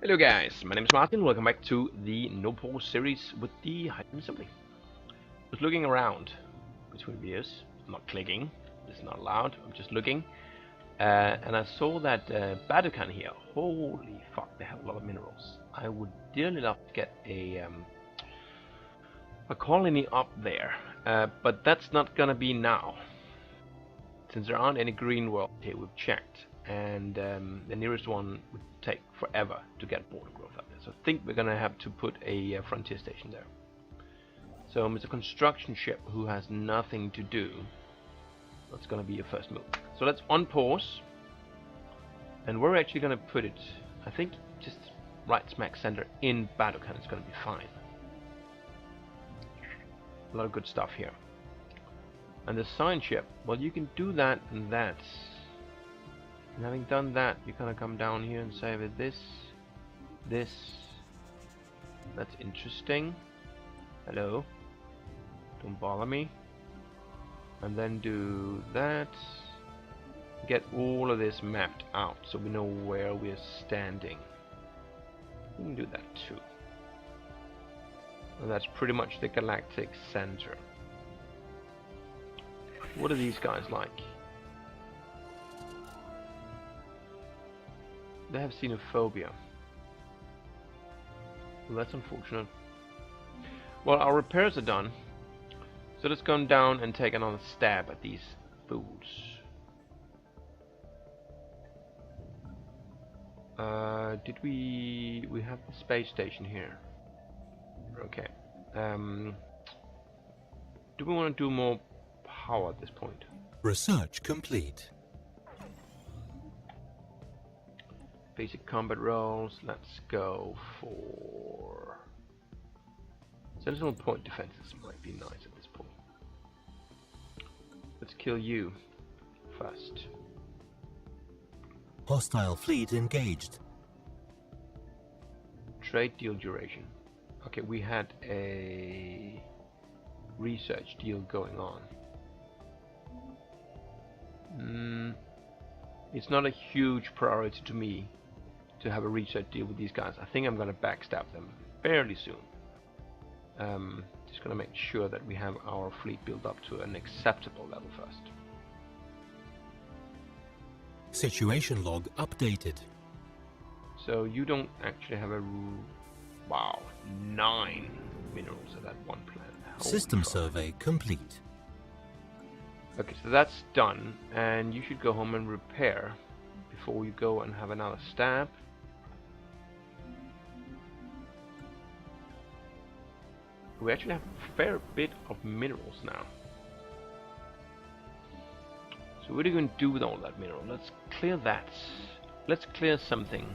Hello guys, my name is Martin, welcome back to the No Pause series with the Hydrogen Assembly. Just looking around between views, I'm not clicking, this is not allowed, I'm just looking. And I saw that Badukan here, holy fuck, they have a lot of minerals. I would dearly love to get a colony up there, but that's not gonna be now. Since there aren't any green worlds here, we've checked, and the nearest one would take forever to get border growth up there. So I think we're gonna have to put a frontier station there. So Mr. Construction Ship, who has nothing to do, that's gonna be your first move. So let's unpause, and we're actually gonna put it, I think, just right smack center in Badukan. It's gonna be fine. A lot of good stuff here. And the science ship, well, you can do that and that. And having done that, you're gonna come down here and say with this, that's interesting. Hello, don't bother me. And then do that. Get all of this mapped out so we know where we're standing. We can do that too. And that's pretty much the galactic center. What are these guys like? They have xenophobia. Well, that's unfortunate. Well, our repairs are done. So let's go down and take another stab at these fools. Did we have the space station here? Okay. Do we want to do more power at this point? Research complete. Basic combat roles. Let's go for sentinel point defenses. Might be nice at this point. Let's kill you first. Hostile fleet engaged. Trade deal duration. Okay, we had a research deal going on. It's not a huge priority to me to have a research deal with these guys. I think I'm gonna backstab them fairly soon. Just gonna make sure that we have our fleet built up to an acceptable level first. Situation log updated. So you don't actually have a... Wow, 9 minerals at that one planet. System survey complete. Okay, so that's done, and you should go home and repair before you go and have another stab. We actually have a fair bit of minerals now. So what are you going to do with all that mineral? Let's clear that. Let's clear something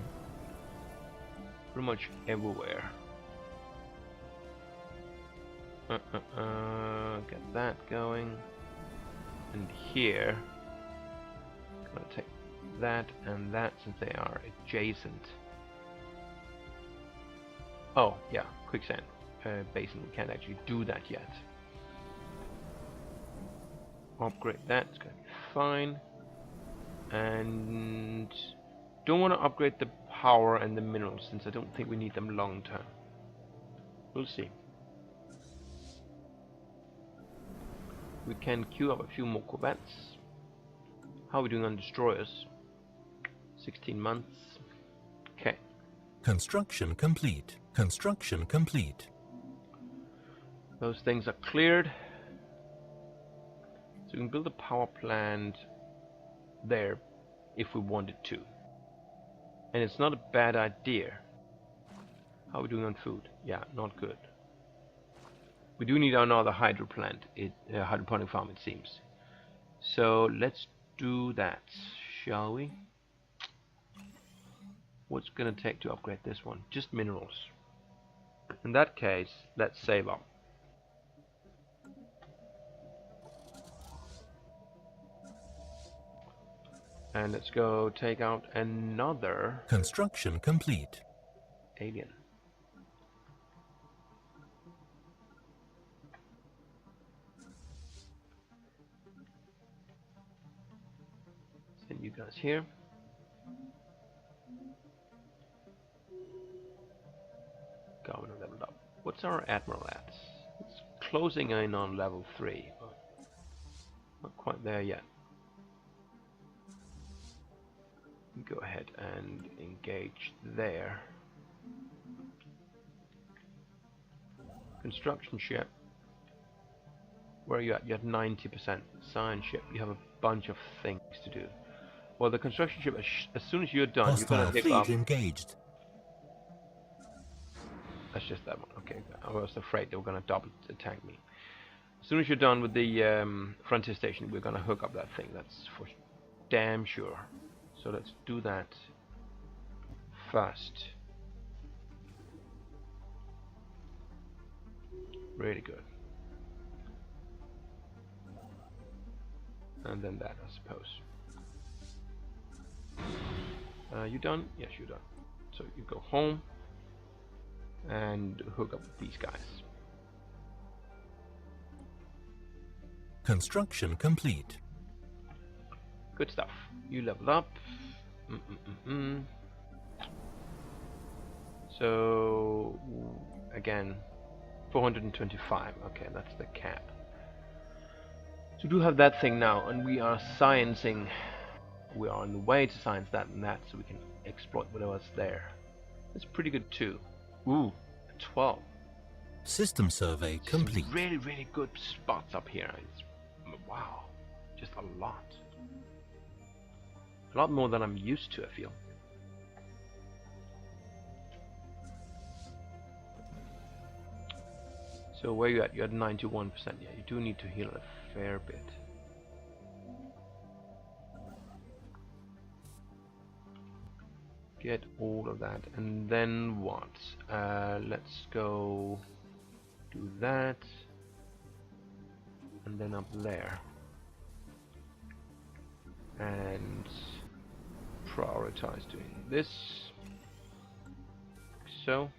pretty much everywhere. Get that going. And here, I'm gonna take that and that since they are adjacent. Oh yeah, quicksand basin. We can't actually do that yet. Upgrade that. It's gonna be fine. And don't want to upgrade the power and the minerals since I don't think we need them long term. We'll see. We can queue up a few more corvettes. How are we doing on destroyers? 16 months. Okay. Construction complete. Construction complete. Those things are cleared. So we can build a power plant there if we wanted to. And it's not a bad idea. How are we doing on food? Yeah, not good. We do need another hydro plant, hydroponic farm it seems. So let's do that, shall we? What's gonna take to upgrade this one? Just minerals. In that case, let's save up. And let's go take out another Construction complete. alien. Send you guys here. we're not leveled up. What's our admiral at? It's closing in on level 3, but not quite there yet. Go ahead and engage there. Construction ship. Where are you at? You're at 90%. Science ship. You have a bunch of things to do. Well, the construction ship, as soon as you're done, you're gonna pick up. Engaged. That's just that one. Okay, I was afraid they were gonna double attack me. As soon as you're done with the frontier station, we're gonna hook up that thing. That's for damn sure. So let's do that first. Really good. And then that, I suppose. You done? Yes, you're done. So you go home and hook up with these guys. Construction complete. Good stuff. You leveled up. So again, 425. Okay, that's the cap. So we do have that thing now, and we are sciencing. We are on the way to science that and that, so we can exploit whatever's there. That's pretty good too. Ooh, 12. System survey complete. Some really, really good spots up here. It's, wow, just a lot. A lot more than I'm used to, I feel. So where you at? You're at 91%. Yeah, you do need to heal a fair bit. Get all of that, and then what? Let's go do that, and then up there, and prioritize doing this. So,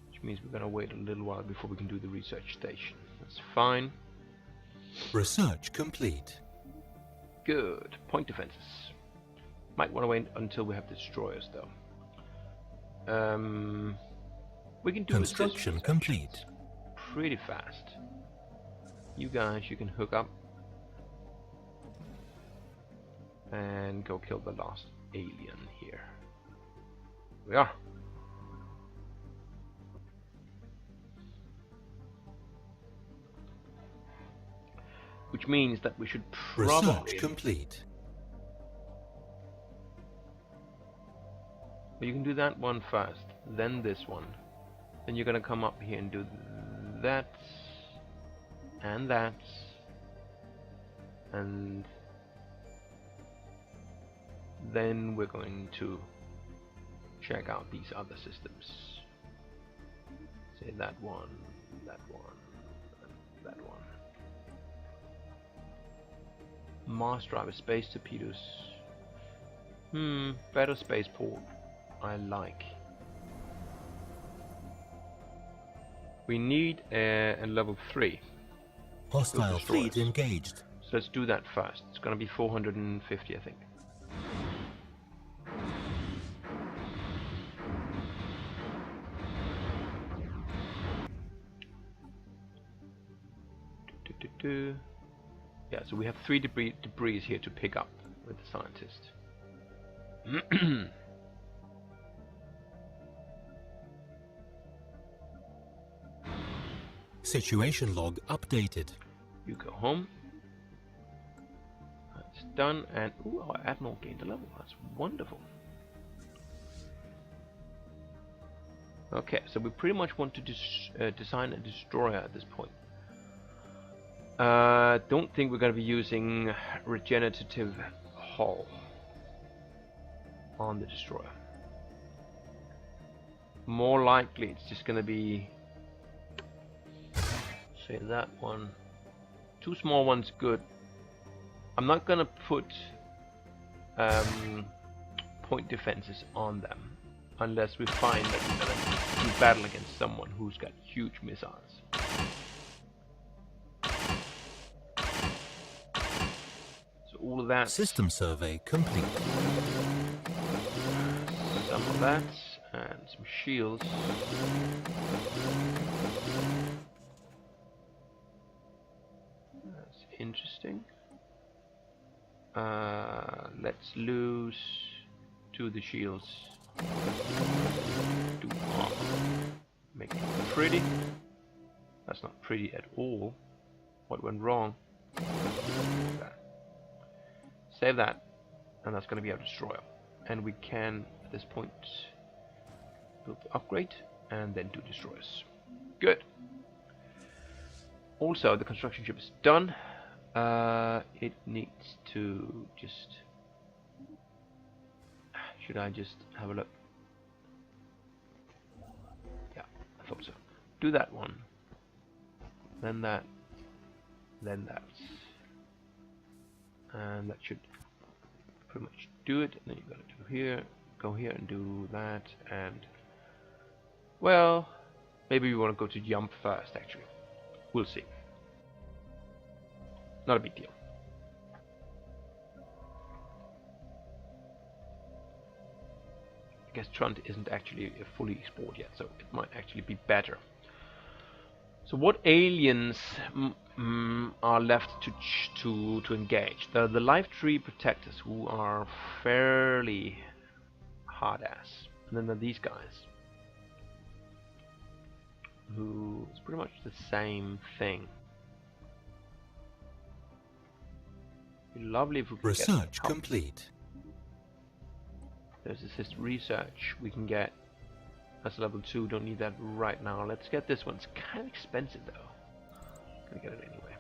which means we're gonna wait a little while before we can do the research station. That's fine. Research complete. Good. Point defenses. Might want to wait until we have destroyers, though. We can do construction complete. Pretty fast. You guys, you can hook up and go kill the last alien here. We are. Which means that we should probably research complete. But you can do that one first, then this one. Then you're gonna come up here and do that, and that, and then we're going to check out these other systems. Say that one, and that one. Mars driver, space torpedoes. Better spaceport. I like. We need a level 3. Hostile fleet engaged. So let's do that first. It's gonna be 450, I think. Yeah, so we have 3 debris here to pick up with the scientist. Situation log updated. You go home. That's done, and ooh, our admiral gained a level. That's wonderful. Okay, so we pretty much want to design a destroyer at this point. Don't think we're going to be using regenerative hull on the destroyer. More likely, it's just going to be, say, that one. 2 small ones, good. I'm not going to put point defenses on them unless we find that we're going to do battle against someone who's got huge missiles. So all of that. System survey complete. Some of that, And some shields. That's interesting. Let's lose 2 of the shields. 2 armor. Make it pretty. That's not pretty at all. What went wrong? That. Save that. And that's going to be our destroyer. And we can, at this point, build the upgrade and then do destroyers. Good. Also, the construction ship is done. It needs to just... Should I just have a look? Yeah, I thought so. Do that one. Then that. Then that. And that should pretty much do it. And then you're gonna do here. Go here and do that. And... well, maybe we want to go to jump first, actually. We'll see. Not a big deal. I guess Trund isn't actually fully explored yet, so it might actually be better. So what aliens are left to engage? The life tree protectors, who are fairly hard ass, and then there are these guys, who is pretty much the same thing. It'd be lovely if we could Research get complete. There's assist research we can get. That's level 2, don't need that right now. Let's get this one. It's kind of expensive though. Gonna get it anyway.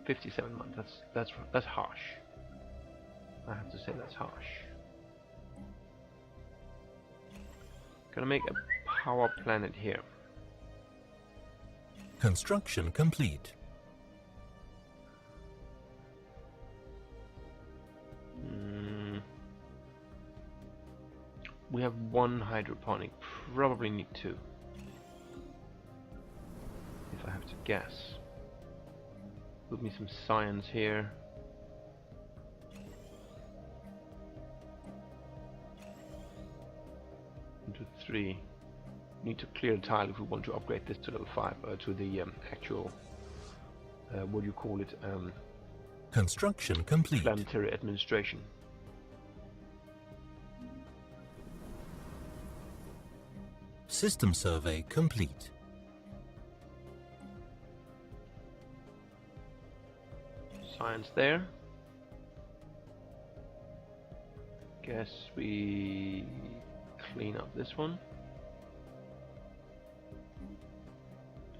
57 months. That's harsh. I have to say that's harsh. Gonna make a power planet here. Construction complete. We have 1 hydroponic, probably need 2. If I have to guess. Put me some science here. Into 3. Need to clear a tile if we want to upgrade this to level 5, to the actual, what do you call it? Construction complete. Planetary administration. System survey complete. Science there. Guess we clean up this one.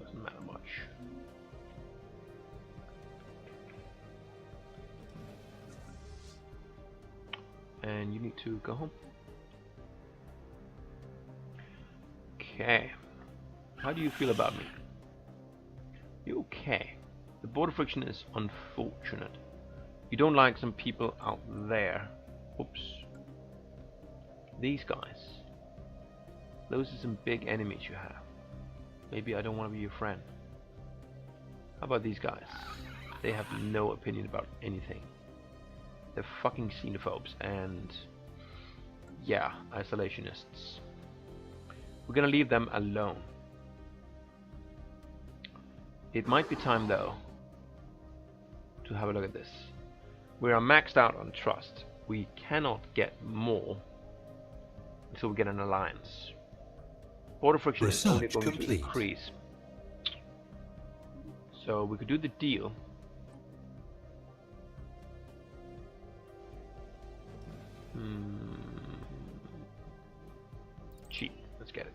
Doesn't matter much. And you need to go home. Okay. How do you feel about me? You okay? The border friction is unfortunate. You don't like some people out there. Oops. These guys. Those are some big enemies you have. Maybe I don't want to be your friend. How about these guys? They have no opinion about anything. They're fucking xenophobes and... yeah, isolationists. We're gonna leave them alone. It might be time though to have a look at this. We are maxed out on trust. We cannot get more until we get an alliance. Border friction is only going to increase. So we could do the deal. Cheap. Let's get it.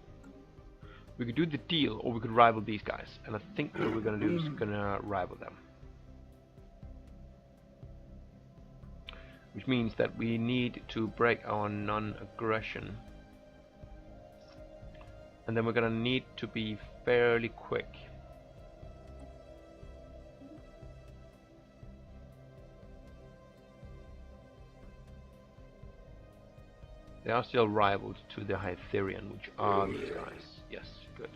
We could do the deal, or we could rival these guys. And I think what we're gonna do is gonna rival them. Which means that we need to break our non-aggression. And then we're gonna need to be fairly quick. They are still rivals to the Hytherian, which are these guys. Yes, good.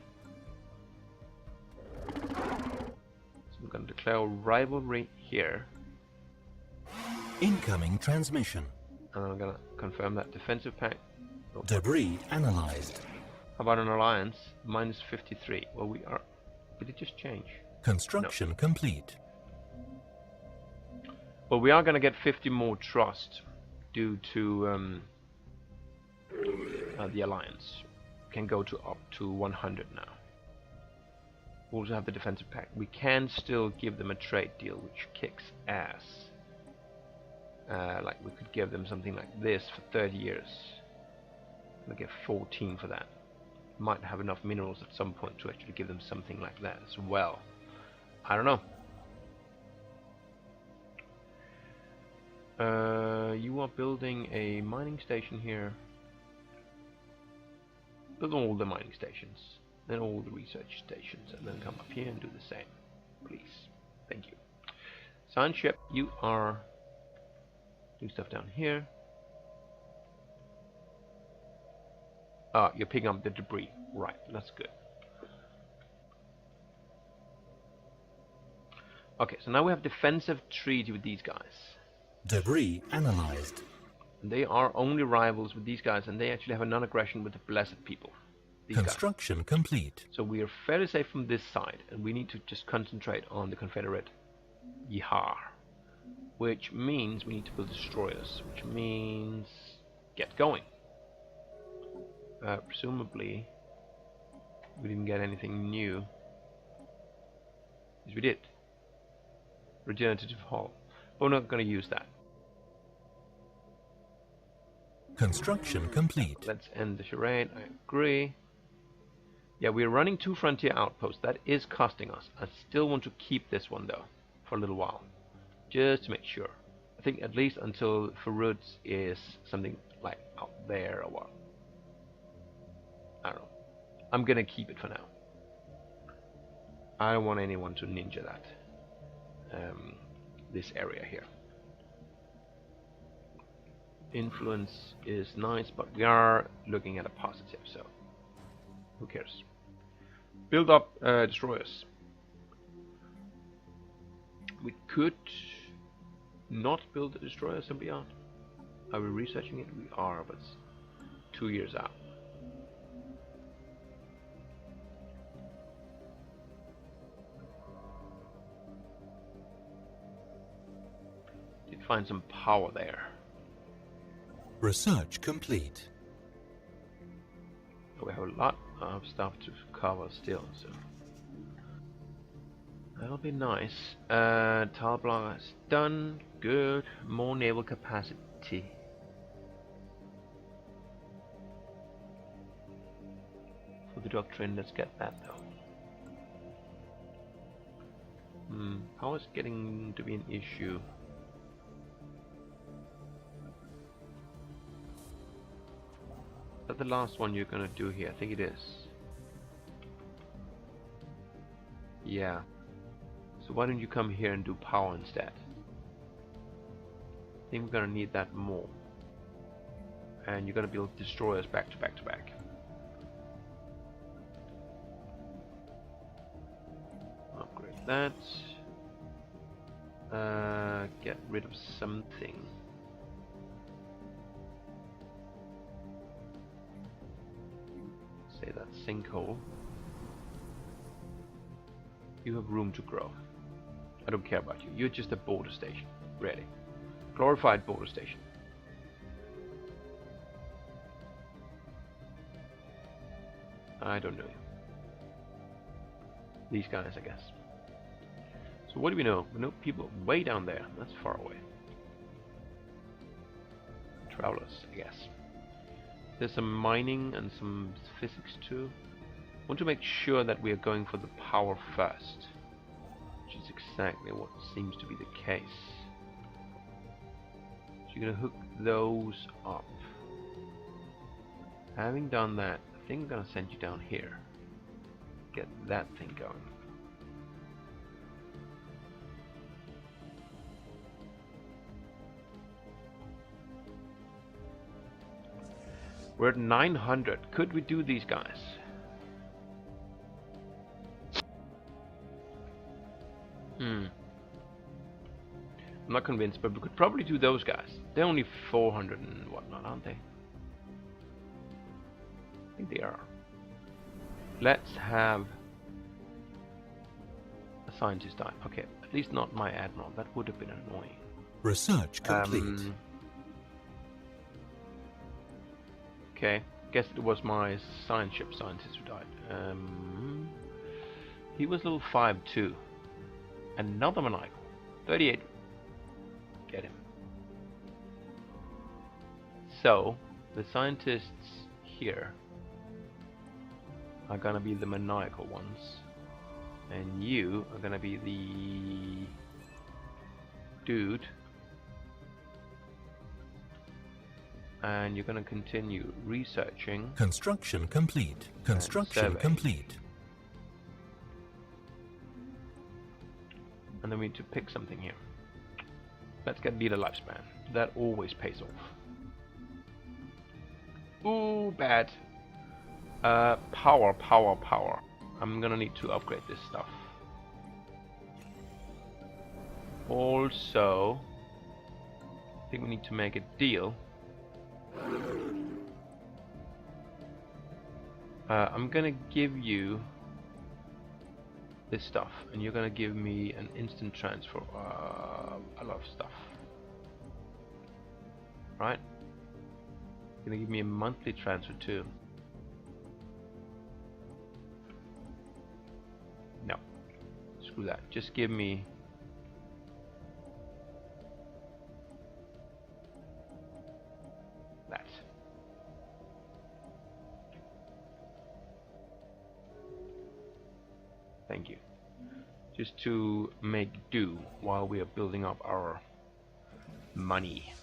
So we're going to declare rivalry here. Incoming transmission. And I'm going to confirm that defensive pact. Debris analyzed. How about an alliance? Minus 53. Well, we are... Did it just change? Construction complete. Well, we are going to get 50 more trust due to the alliance. Can go to up to 100 now. We also have the defensive pact. We can still give them a trade deal, which kicks ass. Like we could give them something like this for 30 years. We'll get 14 for that. Might have enough minerals at some point to actually give them something like that as well. I don't know. You are building a mining station here. Build all the mining stations, then all the research stations, and then come up here and do the same. Please. Thank you. Science ship, you are doing stuff down here. Ah, you're picking up the debris. Right, that's good. Okay, so now we have defensive treaty with these guys. Debris analyzed. They are only rivals with these guys, and they actually have a non-aggression with the blessed people. Construction complete. So we are fairly safe from this side, and we need to just concentrate on the Confederate Yihar. Which means we need to build destroyers, which means get going. Presumably, we didn't get anything new. Yes, we did. Regenerative hull. But we're not going to use that. Construction complete. Let's end the charade. I agree. Yeah, we're running 2 frontier outposts. That is costing us. I still want to keep this one though for a little while, just to make sure. I think at least until Farud's is something like out there or what. I don't know. I'm gonna keep it for now. I don't want anyone to ninja that. This area here. Influence is nice, but we are looking at a positive, so who cares? Build up destroyers. We could not build the destroyers and beyond. Are we researching it? We are, but it's 2 years out. Did find some power there. Research complete. We have a lot of stuff to cover still, so that'll be nice. Talblar is done. Good. More naval capacity. For the doctrine, let's get that though. How is getting to be an issue? Is that the last one you're gonna do here? I think it is. Yeah. So why don't you come here and do power instead? I think we're gonna need that more. And you're gonna build destroyers back to back to back. Upgrade that. Get rid of something. Say that sinkhole. You have room to grow. I don't care about you. You're just a border station. Really. Glorified border station. I don't know you. These guys, I guess. So what do we know? We know people way down there. That's far away. Travelers, I guess. There's some mining and some physics too. I want to make sure that we are going for the power first, which is exactly what seems to be the case. So you're going to hook those up. Having done that, I think I'm going to send you down here. Get that thing going. We're at 900. Could we do these guys? I'm not convinced, but we could probably do those guys. They're only 400 and whatnot, aren't they? I think they are. Let's have a scientist die. Okay, at least not my admiral. That would have been annoying. Research complete. Okay, guess it was my science ship scientist who died. He was level 5 too. Another maniacal. 38. Get him. So, the scientists here are gonna be the maniacal ones. And you are gonna be the dude. And you're gonna continue researching. Construction complete. Construction complete. And then we need to pick something here. Let's get leader lifespan. That always pays off. Ooh, bad. Power. I'm gonna need to upgrade this stuff. Also, I think we need to make a deal. I'm gonna give you this stuff, and you're gonna give me an instant transfer. A lot of stuff, right? You're gonna give me a monthly transfer too. No, screw that. Just give me that. Thank you. Just to make do while we are building up our money.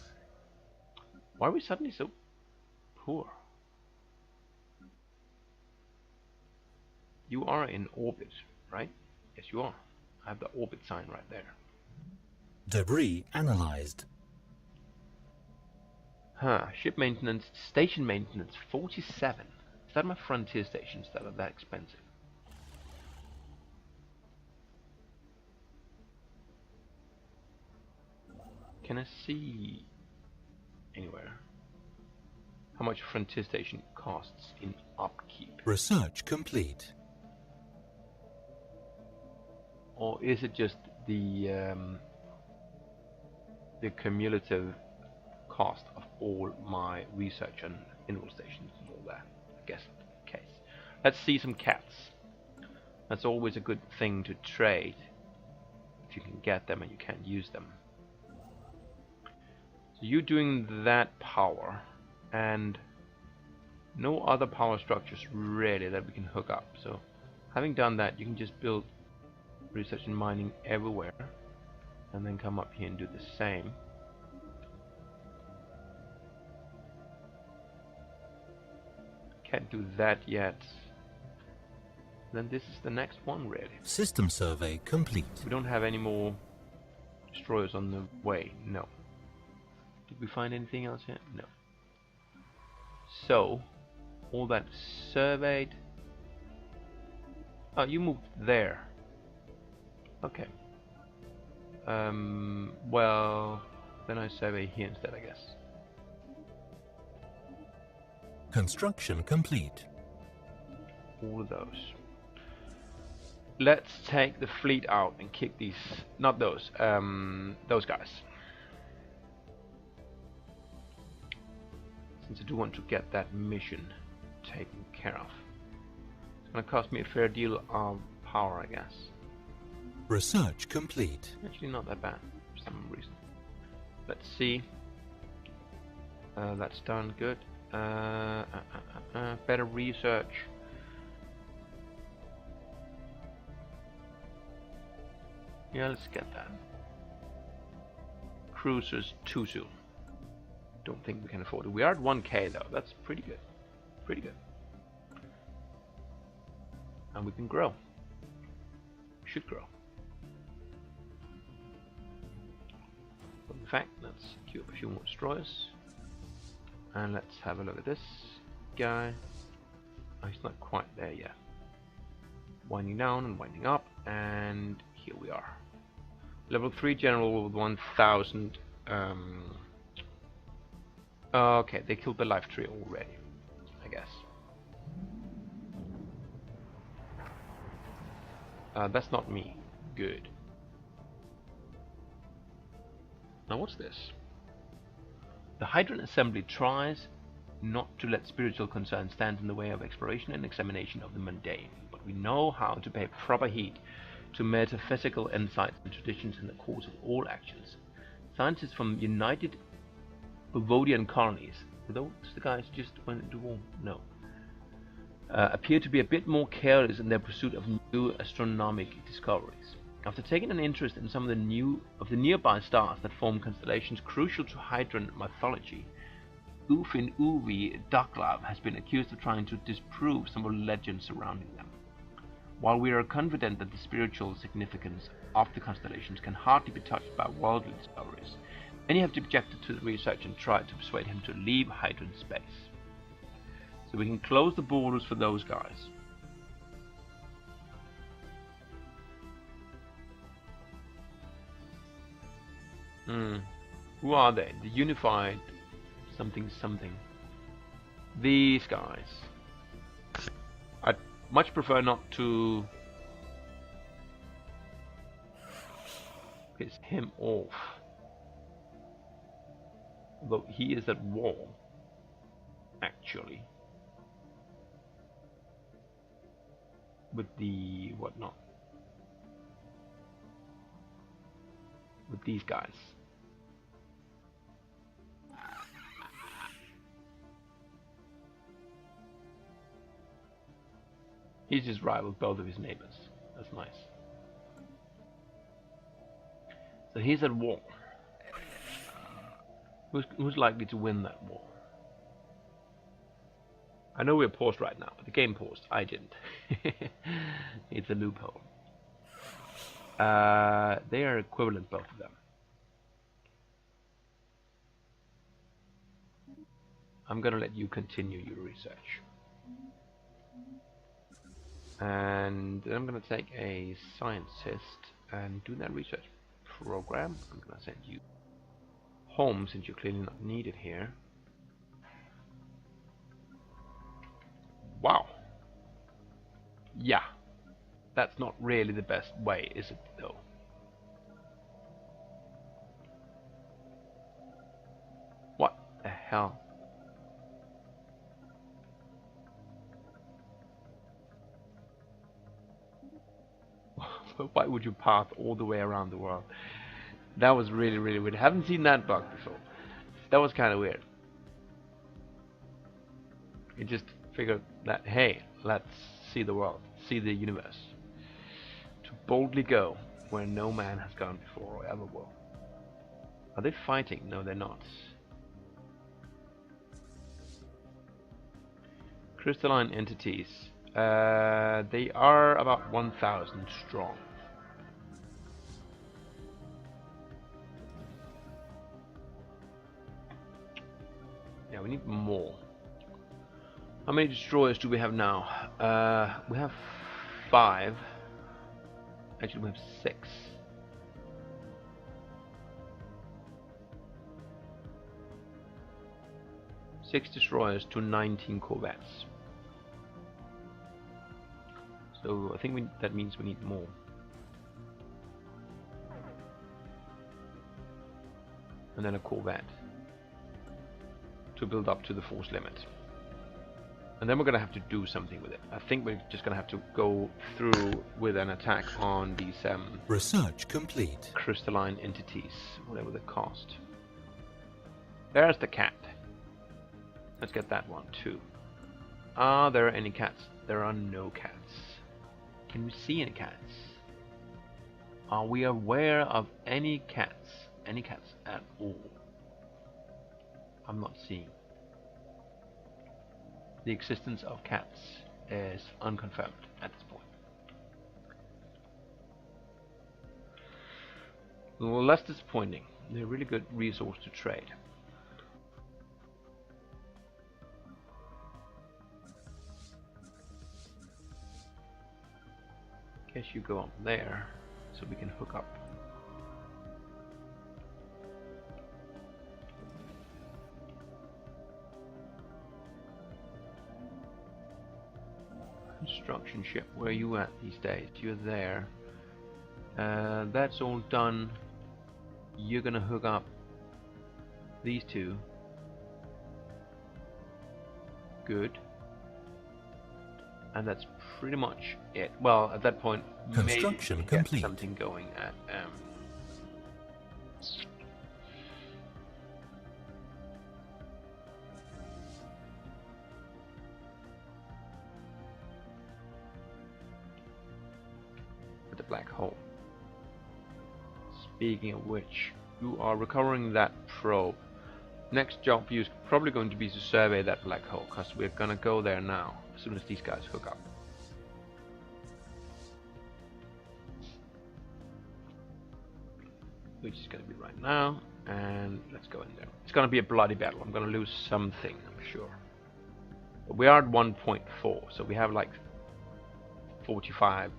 Why are we suddenly so poor? You are in orbit, right? Yes, you are. I have the orbit sign right there. Debris analyzed. Huh. Ship maintenance, station maintenance, 47. Is that my frontier stations that are that expensive? Can I see anywhere how much frontier station costs in upkeep? Research complete. Or is it just the cumulative cost of all my research and mineral stations and all that? I guess that's the case. Let's see some cats. That's always a good thing to trade if you can get them and you can't use them. So you're doing that power, and no other power structures really that we can hook up. So having done that, you can just build research and mining everywhere, and then come up here and do the same. Can't do that yet. Then this is the next one really. System survey complete. We don't have any more destroyers on the way. No. Did we find anything else yet? No. So, all that surveyed. Oh, you moved there. Okay. Well, then I survey here instead, I guess. Construction complete. All of those. Let's take the fleet out and kick these. Not those. Those guys. Since I do want to get that mission taken care of. It's gonna cost me a fair deal of power, I guess. Research complete. Actually not that bad for some reason. Let's see. That's done, good. Better research. Yeah, let's get that. Cruisers too soon. Don't think we can afford it. We are at 1k though. That's pretty good. Pretty good. And we can grow. We should grow. But in fact, let's queue up a few more destroyers. And let's have a look at this guy. Oh, he's not quite there yet. Winding down and winding up, and here we are. Level 3 general with 1000. Okay, they killed the life tree already, I guess. That's not me. Good. Now what's this? The Hydran Assembly tries not to let spiritual concerns stand in the way of exploration and examination of the mundane, but we know how to pay proper heed to metaphysical insights and traditions in the course of all actions. Scientists from United Bovodian colonies, those the guys just went into war? No. Appear to be a bit more careless in their pursuit of new astronomic discoveries. After taking an interest in some of the nearby stars that form constellations crucial to Hydran mythology, Ufin Uvi Daklav has been accused of trying to disprove some of the legends surrounding them. While we are confident that the spiritual significance of the constellations can hardly be touched by worldly discoveries, many have objected to the research and tried to persuade him to leave Hydran space. So we can close the borders for those guys. Who are they? The unified something something. These guys. I'd much prefer not to piss him off. Although he is at war, actually. With the whatnot. With these guys. He's just rivaled both of his neighbors. That's nice. So he's at war. Who's likely to win that war? I know we're paused right now, but the game paused. I didn't. It's a loophole. They are equivalent, both of them. I'm gonna let you continue your research. And then I'm gonna take a scientist and do that research program. I'm gonna send you home since you're clearly not needed here. Wow. Yeah. That's not really the best way, is it though? What the hell? Why would you path all the way around the world? That was really, really weird. I haven't seen that bug before. That was kind of weird. It just figured that, hey, let's see the world, see the universe. To boldly go where no man has gone before or ever will. Are they fighting? No, they're not. Crystalline entities. They are about 1,000 strong. Yeah, we need more. How many destroyers do we have now? We have 5. Actually, we have 6. Six destroyers to 19 corvettes. So I think that means we need more. And then a corvette to build up to the force limit. And then we're going to have to do something with it. I think we're just going to have to go through with an attack on these research complete. Crystalline entities, whatever the cost. There's the cat. Let's get that one too. Are there any cats? There are no cats. Can we see any cats? Are we aware of any cats? Any cats at all? I'm not seeing. The existence of cats is unconfirmed at this point. Well, that's disappointing. They're a really good resource to trade. Guess you go up there so we can hook up. Construction ship, where are you at these days? You're there. That's all done. You're gonna hook up these two. Good. And that's pretty much it. Well, at that point, Construction maybe complete. get something going at the black hole. Speaking of which, you are recovering that probe. Next job for you is probably going to be to survey that black hole, because we're gonna go there now as soon as these guys hook up. Which is gonna be right now, and let's go in there. It's gonna be a bloody battle. I'm gonna lose something, I'm sure. But we are at 1.4, so we have like 45%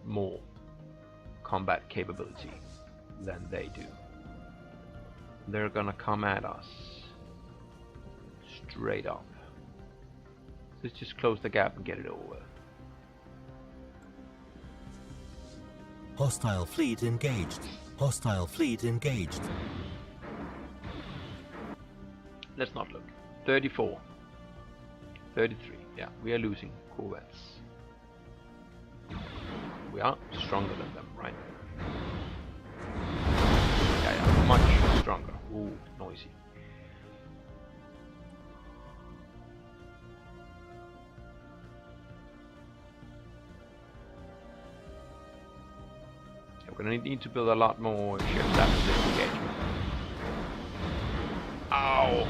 more combat capability than they do. They're gonna come at us straight up. Let's just close the gap and get it over. Hostile fleet engaged. Hostile fleet engaged. Let's not look. 34. 33. Yeah, we are losing corvettes. We are stronger than them, right? Yeah, much stronger. Ooh, noisy. Yeah, we're gonna need to build a lot more ships after this engagement. Ow!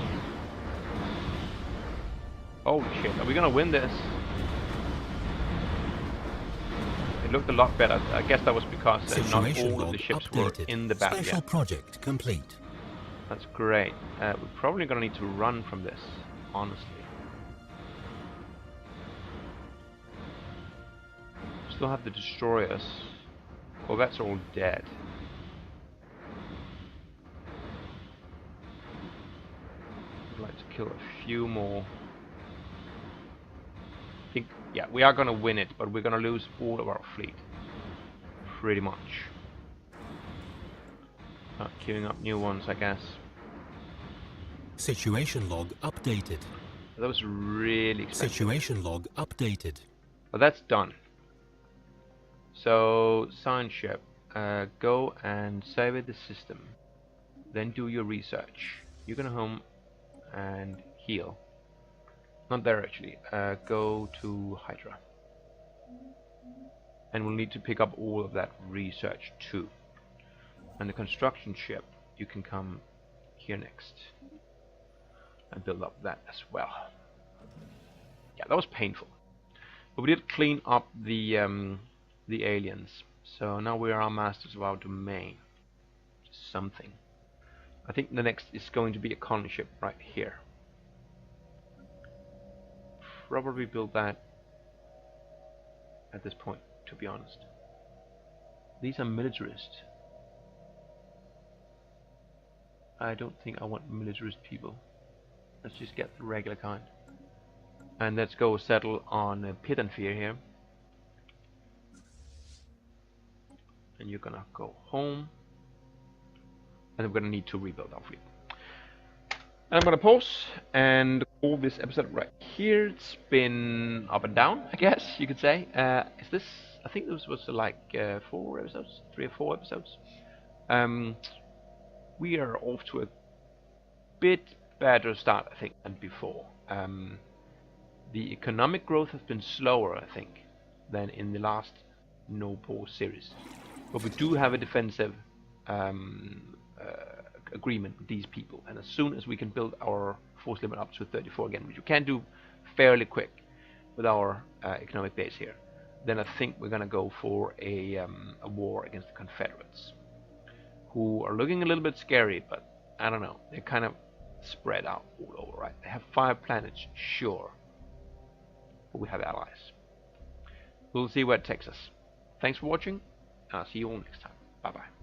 Holy shit, are we gonna win this? It looked a lot better. I guess that was because not all of the ships were in the battle Special yet. project complete. That's great. We're probably gonna need to run from this, honestly. Still have the destroyers. Corvettes are all dead. I'd like to kill a few more. I think, yeah, we are gonna win it, but we're gonna lose all of our fleet. Pretty much. Queuing up new ones, I guess. Situation log updated. That was really expensive. Situation log updated. But that's done. So, science ship, go and survey the system. Then do your research. You're gonna home and heal. Not there actually. Go to Hydra. And we'll need to pick up all of that research too. And the construction ship, you can come here next and build up that as well. Yeah, that was painful, but we did clean up the aliens. So now we are masters of our domain. Something. I think the next is going to be a colony ship right here. Probably build that at this point, to be honest. These are militarists. I don't think I want militarist people. Let's just get the regular kind. And let's go settle on Pit and Fear here. And you're gonna go home. And we're gonna need to rebuild our fleet. And I'm gonna pause and call this episode right here. It's been up and down, I guess you could say. Is this? I think this was like 4 episodes, 3 or 4 episodes. We are off to a bit better start, I think, than before. The economic growth has been slower, I think, than in the last No Pause series. But we do have a defensive agreement with these people, and as soon as we can build our force limit up to 34 again, which you can do fairly quick with our economic base here, then I think we're gonna go for a war against the Confederates, who are looking a little bit scary, but I don't know, they're kind of spread out all over, right? They have 5 planets, sure, but we have allies. We'll see where it takes us. Thanks for watching, and I'll see you all next time. Bye bye.